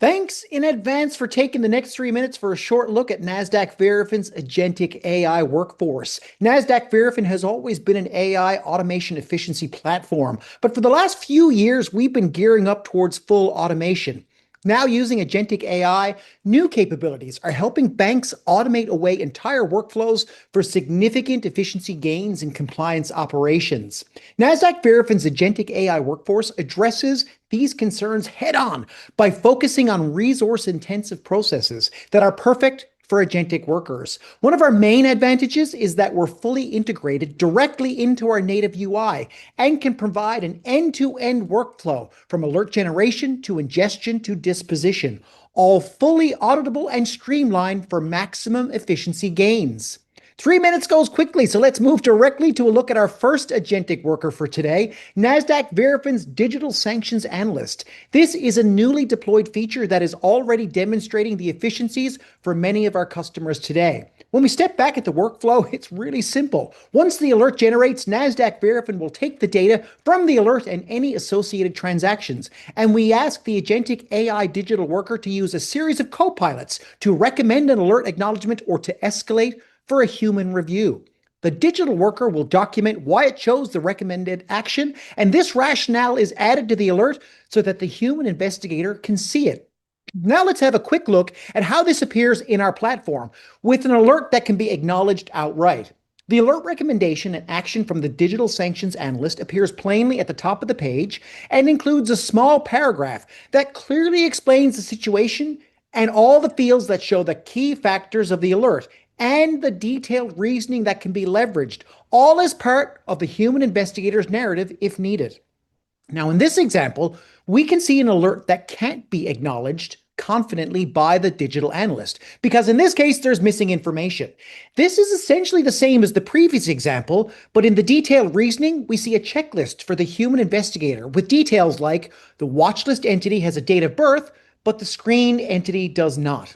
Thanks in advance for taking the next 3 minutes for a short look at NASDAQ Verafin's agentic AI workforce. NASDAQ Verafin has always been an AI automation efficiency platform, but for the last few years, we've been gearing up towards full automation. Now, using agentic AI, new capabilities are helping banks automate away entire workflows for significant efficiency gains in compliance operations. NASDAQ Verafin's agentic AI workforce addresses these concerns head on by focusing on resource-intensive processes that are perfect for agentic workers. One of our main advantages is that we're fully integrated directly into our native UI and can provide an end-to-end workflow from alert generation to ingestion to disposition, all fully auditable and streamlined for maximum efficiency gains. 3 minutes goes quickly, so let's move directly to a look at our first agentic worker for today, NASDAQ Verafin's Digital Sanctions Analyst. This is a newly deployed feature that is already demonstrating the efficiencies for many of our customers today. When we step back at the workflow, it's really simple. Once the alert generates, NASDAQ Verafin will take the data from the alert and any associated transactions, and we ask the agentic AI digital worker to use a series of copilots to recommend an alert acknowledgement or to escalate for a human review. The digital worker will document why it chose the recommended action, and this rationale is added to the alert so that the human investigator can see it. Now let's have a quick look at how this appears in our platform with an alert that can be acknowledged outright. The alert recommendation and action from the Digital Sanctions Analyst appears plainly at the top of the page and includes a small paragraph that clearly explains the situation and all the fields that show the key factors of the alert and the detailed reasoning that can be leveraged, all as part of the human investigator's narrative if needed. Now, in this example, we can see an alert that can't be acknowledged confidently by the digital analyst, because in this case, there's missing information. This is essentially the same as the previous example, but in the detailed reasoning, we see a checklist for the human investigator with details like the watchlist entity has a date of birth, but the screened entity does not.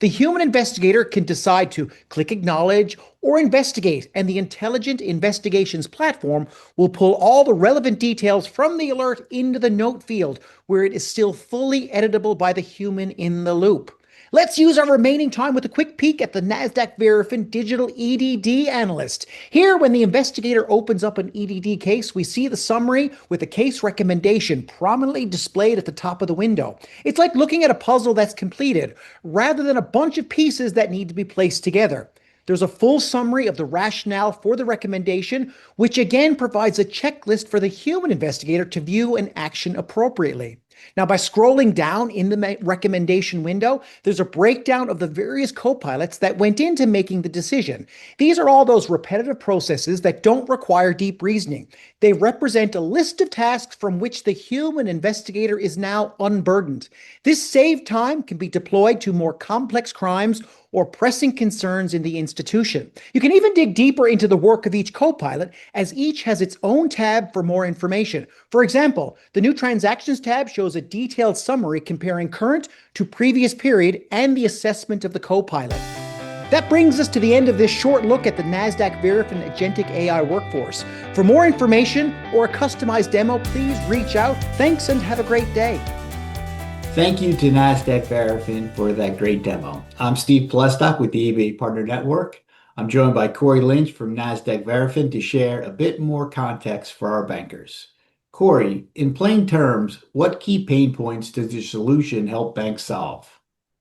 The human investigator can decide to click acknowledge or investigate, and the Intelligent Investigations platform will pull all the relevant details from the alert into the note field, where it is still fully editable by the human in the loop. Let's use our remaining time with a quick peek at the NASDAQ Verafin Digital EDD Analyst. Here, when the investigator opens up an EDD case, we see the summary with a case recommendation prominently displayed at the top of the window. It's like looking at a puzzle that's completed, rather than a bunch of pieces that need to be placed together. There's a full summary of the rationale for the recommendation, which again provides a checklist for the human investigator to view and action appropriately. Now, by scrolling down in the recommendation window, there's a breakdown of the various copilots that went into making the decision. These are all those repetitive processes that don't require deep reasoning. They represent a list of tasks from which the human investigator is now unburdened. This saved time can be deployed to more complex crimes or pressing concerns in the institution. You can even dig deeper into the work of each copilot, as each has its own tab for more information. For example, the new Transactions tab shows a detailed summary comparing current to previous period and the assessment of the copilot. That brings us to the end of this short look at the NASDAQ Verafin Agentic AI workforce. For more information or a customized demo, please reach out. Thanks and have a great day. Thank you to NASDAQ Verafin for that great demo. I'm Steve Plestock with the eBay Partner Network. I'm joined by Corey Lynch from NASDAQ Verafin to share a bit more context for our bankers. Corey, in plain terms, what key pain points does your solution help banks solve?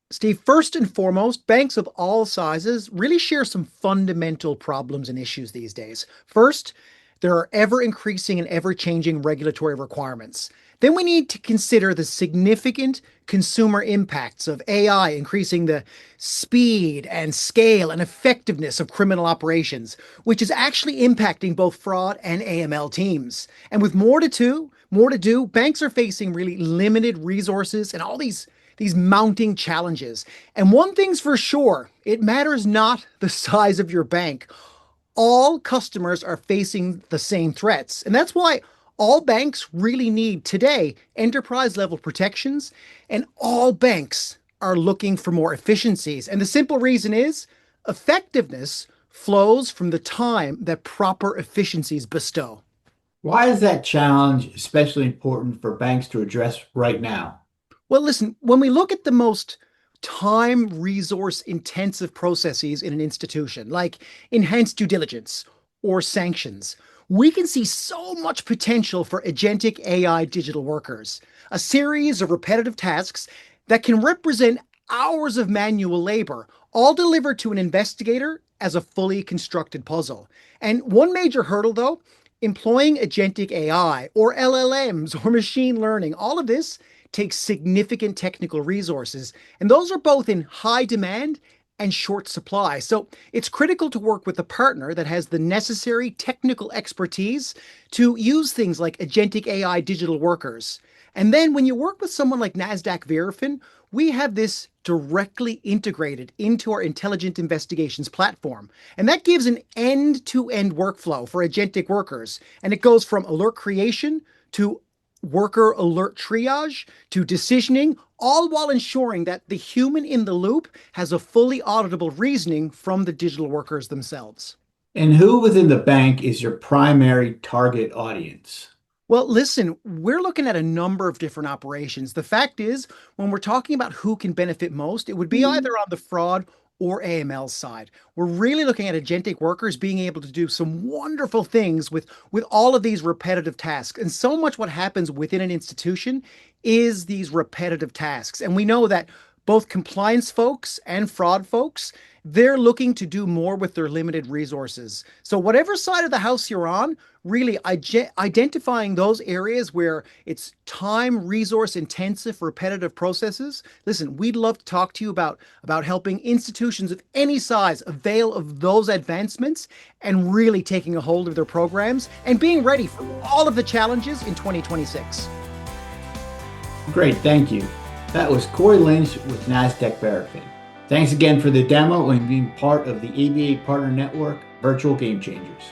Steve, first and foremost, banks of all sizes really share some fundamental problems and issues these days. First, there are ever-increasing and ever-changing regulatory requirements. Then we need to consider the significant consumer impacts of AI, increasing the speed and scale and effectiveness of criminal operations, which is actually impacting both fraud and AML teams. And with more to do, banks are facing really limited resources and all these mounting challenges. And one thing's for sure, it matters not the size of your bank. All customers are facing the same threats. And that's why all banks really need today enterprise-level protections, and all banks are looking for more efficiencies. And the simple reason is effectiveness flows from the time that proper efficiencies bestow. Why is that challenge especially important for banks to address right now? Well, listen, when we look at the most time resource intensive processes in an institution, like enhanced due diligence or sanctions, we can see so much potential for agentic AI digital workers, a series of repetitive tasks that can represent hours of manual labor, all delivered to an investigator as a fully constructed puzzle. And one major hurdle, though, employing agentic AI or LLMs or machine learning, all of this takes significant technical resources, and those are both in high demand and short supply. So it's critical to work with a partner that has the necessary technical expertise to use things like agentic AI digital workers. And then when you work with someone like Nasdaq Verafin, we have this directly integrated into our intelligent investigations platform. And that gives an end-to-end workflow for agentic workers. And it goes from alert creation to worker alert triage to decisioning, all while ensuring that the human in the loop has a fully auditable reasoning from the digital workers themselves. And who within the bank is your primary target audience? Well, listen, we're looking at a number of different operations. The fact is, when we're talking about who can benefit most, it would be either on the fraud or AML side. We're really looking at agentic workers being able to do some wonderful things with all of these repetitive tasks. And so much what happens within an institution is these repetitive tasks. And we know that both compliance folks and fraud folks, they're looking to do more with their limited resources. So whatever side of the house you're on, really identifying those areas where it's time resource intensive repetitive processes. Listen, we'd love to talk to you about helping institutions of any size avail of those advancements and really taking a hold of their programs and being ready for all of the challenges in 2026. Great, thank you. That was Corey Lynch with Nasdaq Verafin. Thanks again for the demo and being part of the EBA Partner Network Virtual Game Changers.